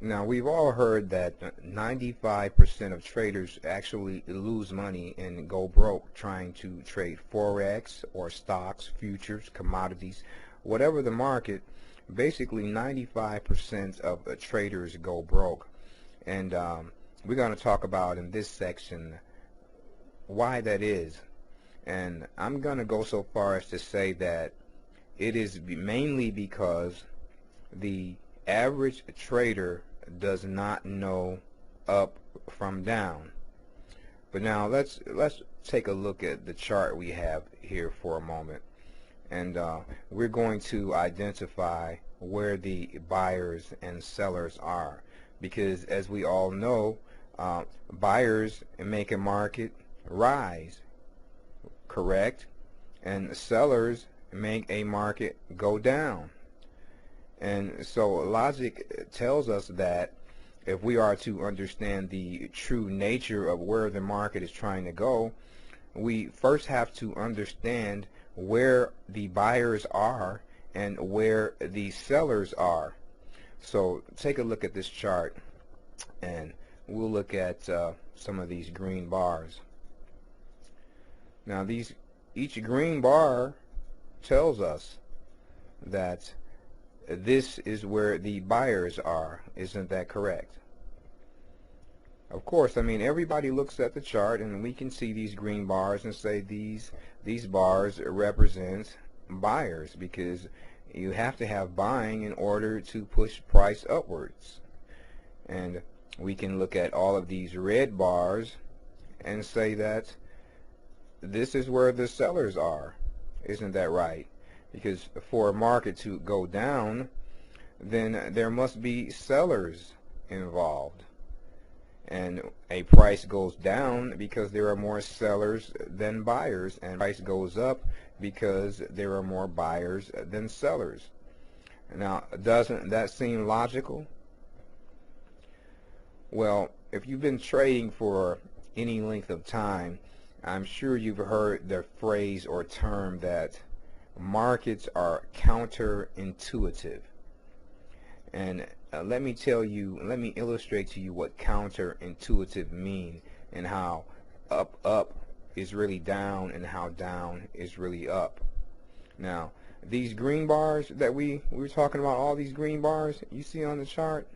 Now, we've all heard that 95% of traders actually lose money and go broke trying to trade Forex or stocks, futures, commodities, whatever the market. Basically, 95% of traders go broke. And we're going to talk about in this section why that is. And I'm going to go so far as to say that it is mainly because the average trader does not know up from down. But now let's take a look at the chart we have here for a moment, and we're going to identify where the buyers and sellers are, because as we all know, buyers make a market rise, correct, and sellers make a market go down. And so logic tells us that if we are to understand the true nature of where the market is trying to go, we first have to understand where the buyers are and where the sellers are. So take a look at this chart, and we'll look at some of these green bars. Now each green bar tells us that this is where the buyers are. Isn't that correct? Of course, I mean, everybody looks at the chart and we can see these green bars and say these bars represent buyers, because you have to have buying in order to push price upwards. And we can look at all of these red bars and say that this is where the sellers are. Isn't that right? Because for a market to go down, then there must be sellers involved. And a price goes down because there are more sellers than buyers, and price goes up because there are more buyers than sellers. Now, doesn't that seem logical? Well, if you've been trading for any length of time, I'm sure you've heard the phrase or term that markets are counterintuitive. And let me illustrate to you what counterintuitive mean, and how up is really down and how down is really up. Now, these green bars that we were talking about, all these green bars you see on the chart,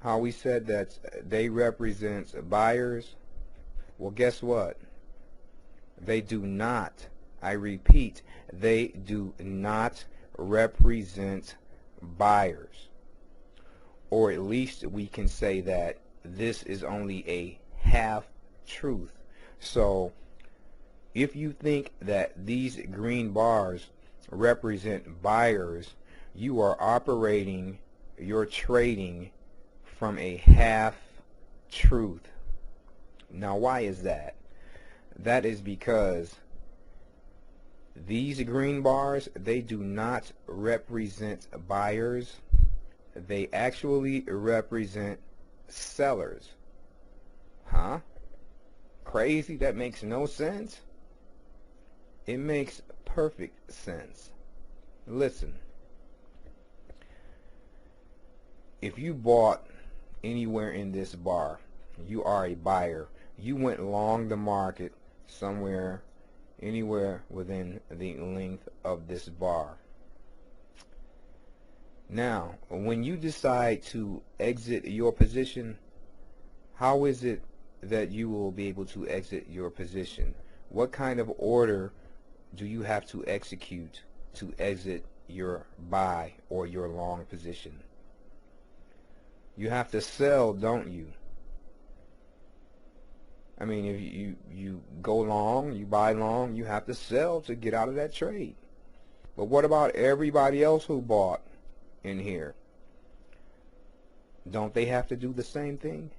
how we said that they represent buyers. Well, guess what? They do not, I repeat, they do not represent buyers. Or at least we can say that this is only a half truth. So if you think that these green bars represent buyers, you are operating your trading from a half truth. Now, why is that? That is because these green bars, they do not represent buyers. They actually represent sellers. Huh? Crazy? That makes no sense? It makes perfect sense. Listen. If you bought anywhere in this bar, you are a buyer. You went long the market somewhere, anywhere within the length of this bar. Now, when you decide to exit your position, how is it that you will be able to exit your position? What kind of order do you have to execute to exit your buy or your long position? You have to sell, don't you? I mean, if you go long, you buy long, you have to sell to get out of that trade. But what about everybody else who bought in here? Don't they have to do the same thing?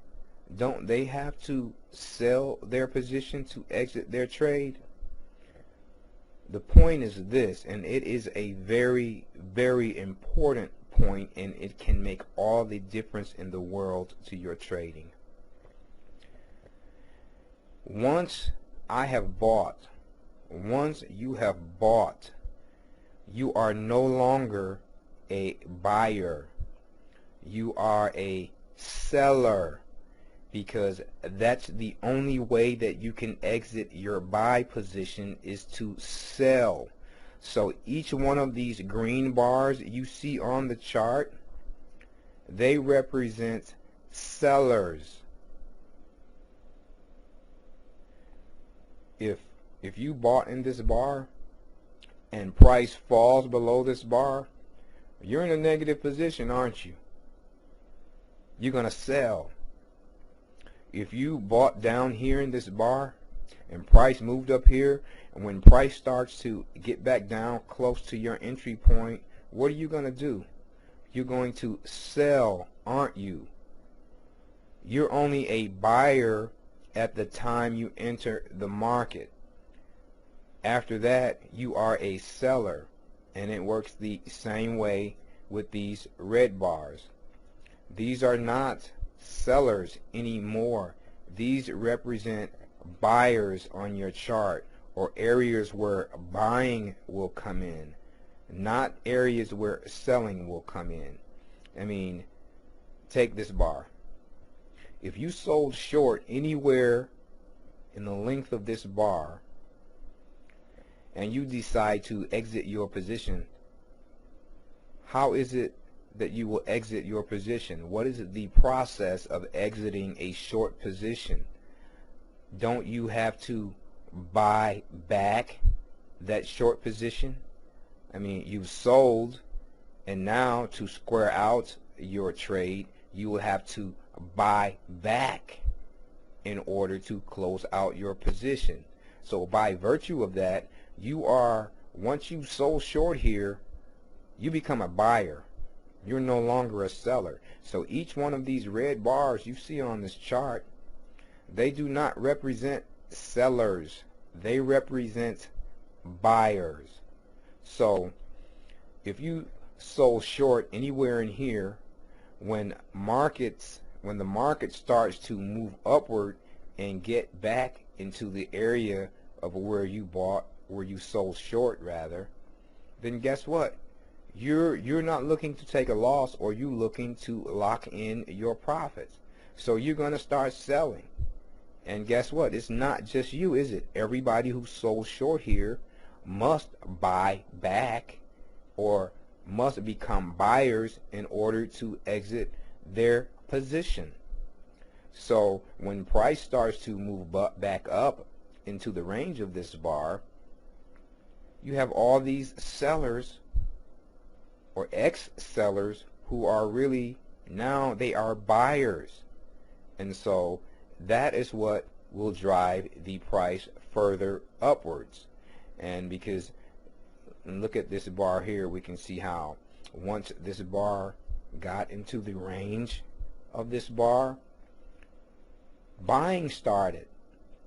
Don't they have to sell their position to exit their trade? The point is this, and it is a very, very important point, and it can make all the difference in the world to your trading. Once you have bought, you are no longer a buyer. you are a seller, because that's the only way that you can exit your buy position is to sell. So each one of these green bars you see on the chart, they represent sellers. If you bought in this bar and price falls below this bar, you're in a negative position, aren't you? You're going to sell. If you bought down here in this bar and price moved up here, and when price starts to get back down close to your entry point, what are you going to do? You're going to sell, aren't you? You're only a buyer at the time you enter the market. After that, you are a seller, and it works the same way with these red bars. These are not sellers anymore. These represent buyers on your chart, or areas where buying will come in, not areas where selling will come in. I mean, take this bar. If you sold short anywhere in the length of this bar and you decide to exit your position, how is it that you will exit your position? What is the process of exiting a short position? Don't you have to buy back that short position? I mean, you've sold, and now to square out your trade, you will have to buy back in order to close out your position. So by virtue of that, you are, once you sold short here, you become a buyer. You're no longer a seller. So each one of these red bars you see on this chart, they do not represent sellers. They represent buyers. So if you sold short anywhere in here, when the market starts to move upward and get back into the area of where you bought, where you sold short rather, then guess what? You're not looking to take a loss, or you looking to lock in your profits. So you're going to start selling. And guess what? It's not just you, is it? Everybody who sold short here must buy back, or must become buyers in order to exit their position. So when price starts to move back up into the range of this bar, you have all these sellers or ex-sellers who are really, now they are buyers. And so that is what will drive the price further upwards. And because, look at this bar here, we can see how once this bar got into the range of this bar, buying started.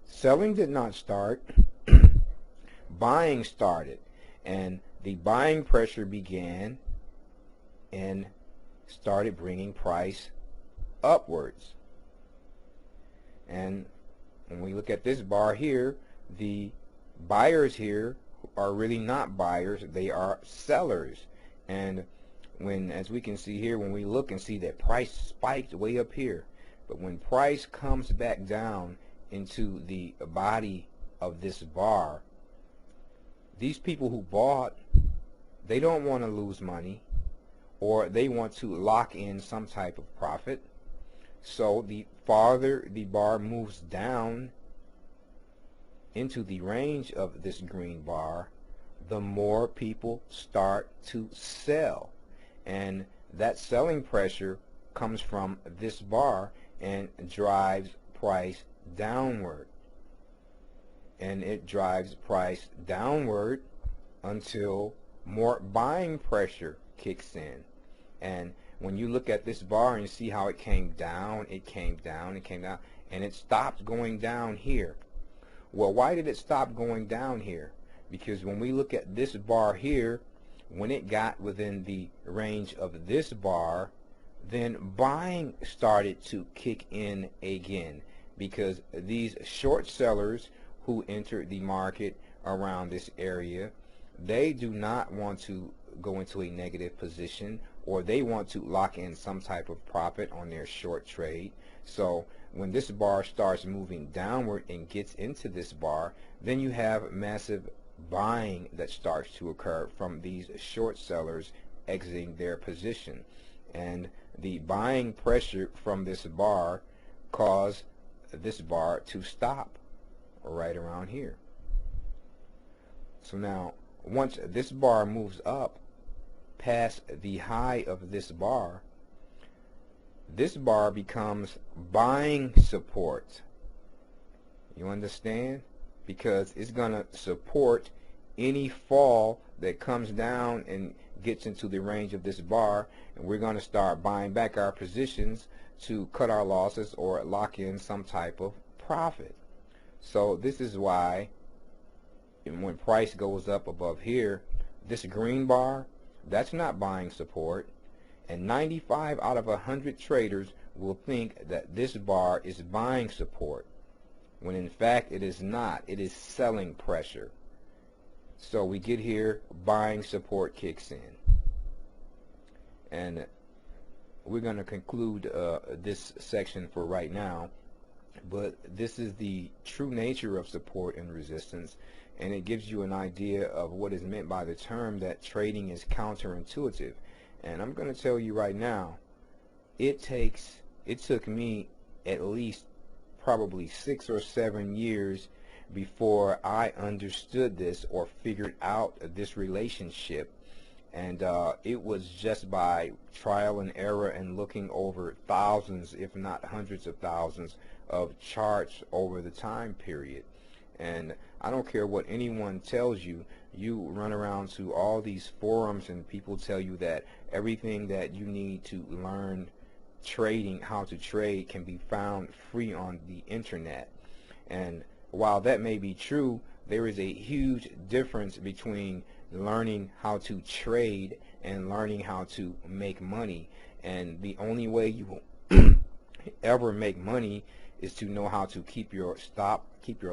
Selling did not start. Buying started, and the buying pressure began and started bringing price upwards. And when we look at this bar here, the buyers here are really not buyers, they are sellers. And when, as we can see here, when we look and see that price spiked way up here, but when price comes back down into the body of this bar, these people who bought, they don't want to lose money, or they want to lock in some type of profit. So the farther the bar moves down into the range of this green bar, the more people start to sell. And that selling pressure comes from this bar and drives price downward. And it drives price downward until more buying pressure kicks in. And when you look at this bar and you see how it came down, it came down, it came down, and it stopped going down here. Well, why did it stop going down here? Because when we look at this bar here, when it got within the range of this bar, then buying started to kick in again, because these short sellers who entered the market around this area, they do not want to go into a negative position, or they want to lock in some type of profit on their short trade. So when this bar starts moving downward and gets into this bar, then you have massive buying that starts to occur from these short sellers exiting their position. And the buying pressure from this bar caused this bar to stop right around here. So now, once this bar moves up past the high of this bar becomes buying support. You understand? Because it's going to support any fall that comes down and gets into the range of this bar, and we're going to start buying back our positions to cut our losses or lock in some type of profit. So this is why when price goes up above here, this green bar, that's not buying support, and 95 out of 100 traders will think that this bar is buying support, when in fact it is not. It is selling pressure. So we get here, buying support kicks in. And we're going to conclude this section for right now, but this is the true nature of support and resistance, and it gives you an idea of what is meant by the term that trading is counterintuitive. And I'm going to tell you right now, it took me at least probably 6 or 7 years before I understood this or figured out this relationship. And it was just by trial and error and looking over thousands, if not hundreds of thousands, of charts over the time period. And I don't care what anyone tells you. You run around to all these forums and people tell you that everything that you need to learn trading, how to trade, can be found free on the internet. And while that may be true, there is a huge difference between learning how to trade and learning how to make money. And the only way you will ever make money is to know how to keep your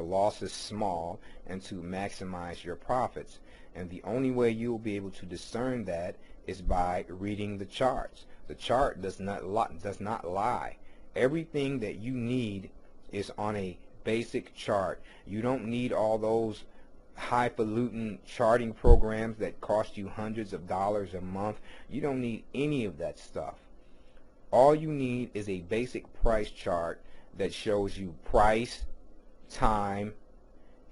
losses small and to maximize your profits. And the only way you will be able to discern that is by reading the charts. The chart does not lie. Everything that you need is on a basic chart. You don't need all those highfalutin charting programs that cost you hundreds of dollars a month. You don't need any of that stuff. All you need is a basic price chart that shows you price, time,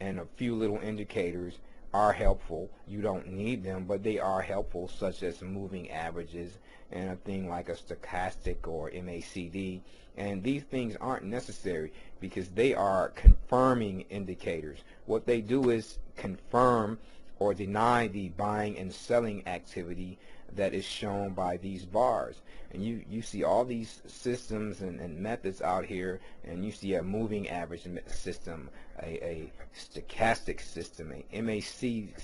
and a few little indicators are helpful. You don't need them, but they are helpful, such as moving averages and a thing like a stochastic or MACD. And these things aren't necessary because they are confirming indicators. What they do is confirm or deny the buying and selling activity that is shown by these bars. And you see all these systems and methods out here, and you see a moving average system, a stochastic system, a MACD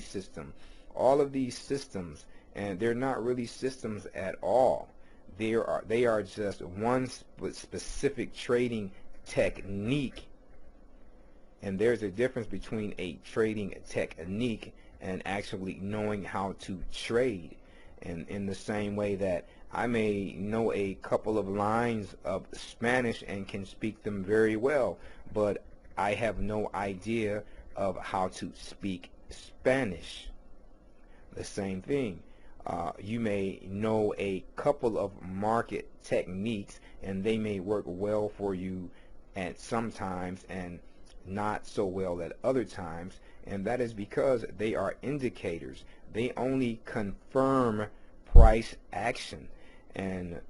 system, all of these systems, and they're not really systems at all. They are just one specific trading technique. And there's a difference between a trading technique and actually knowing how to trade. And in the same way that I may know a couple of lines of Spanish and can speak them very well, but I have no idea of how to speak Spanish. The same thing. You may know a couple of market techniques and they may work well for you at some times and not so well at other times, and that is because they are indicators. They only confirm price action, and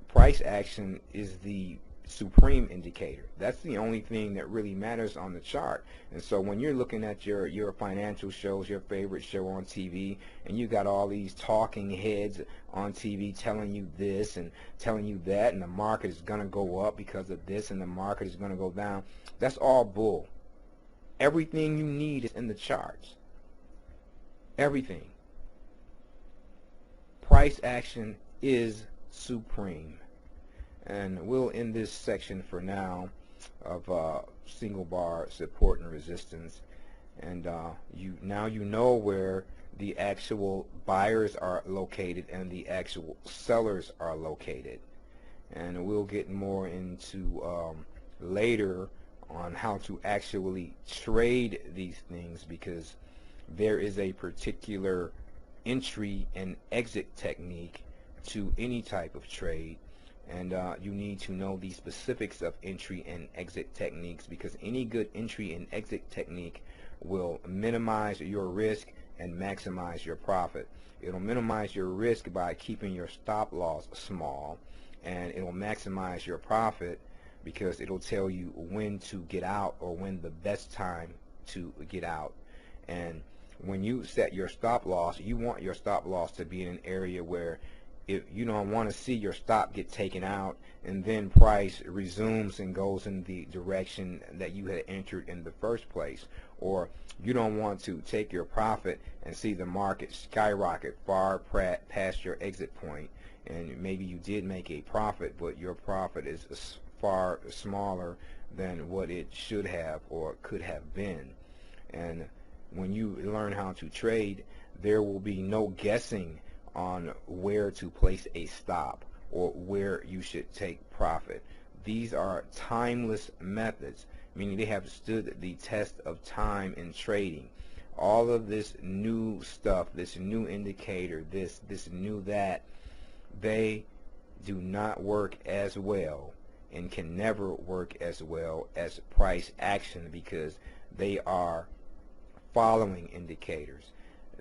price action is the supreme indicator. That's the only thing that really matters on the chart. And so when you're looking at your financial shows, your favorite show on TV, and you got all these talking heads on TV telling you this and telling you that, and the market is going to go up because of this and the market is going to go down, that's all bull. Everything you need is in the charts. Everything. Price action is supreme. And we'll end this section for now of single bar support and resistance. and you know where the actual buyers are located and the actual sellers are located. And we'll get more into later on how to actually trade these things, because there is a particular entry and exit technique to any type of trade, and you need to know the specifics of entry and exit techniques, because any good entry and exit technique will minimize your risk and maximize your profit. It'll minimize your risk by keeping your stop loss small, and it'll maximize your profit because it'll tell you when to get out or when the best time to get out. And when you set your stop loss, you want your stop loss to be in an area where if you don't want to see your stop get taken out and then price resumes and goes in the direction that you had entered in the first place, or you don't want to take your profit and see the market skyrocket far past your exit point, and maybe you did make a profit, but your profit is far smaller than what it should have or could have been. And when you learn how to trade, there will be no guessing on where to place a stop or where you should take profit. These are timeless methods, meaning they have stood the test of time in trading. All of this new stuff, this new indicator, this new that, they do not work as well and can never work as well as price action, because they are following indicators.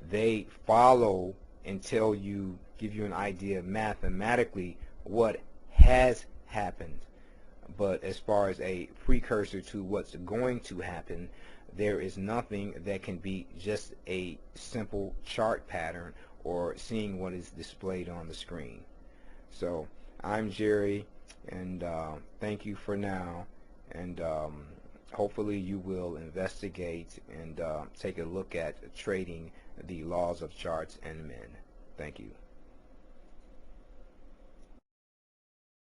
They follow until you give you an idea mathematically what has happened. But as far as a precursor to what's going to happen, there is nothing that can be just a simple chart pattern or seeing what is displayed on the screen. So I'm Jerry, and thank you for now, and hopefully you will investigate and take a look at trading the laws of charts and men. Thank you.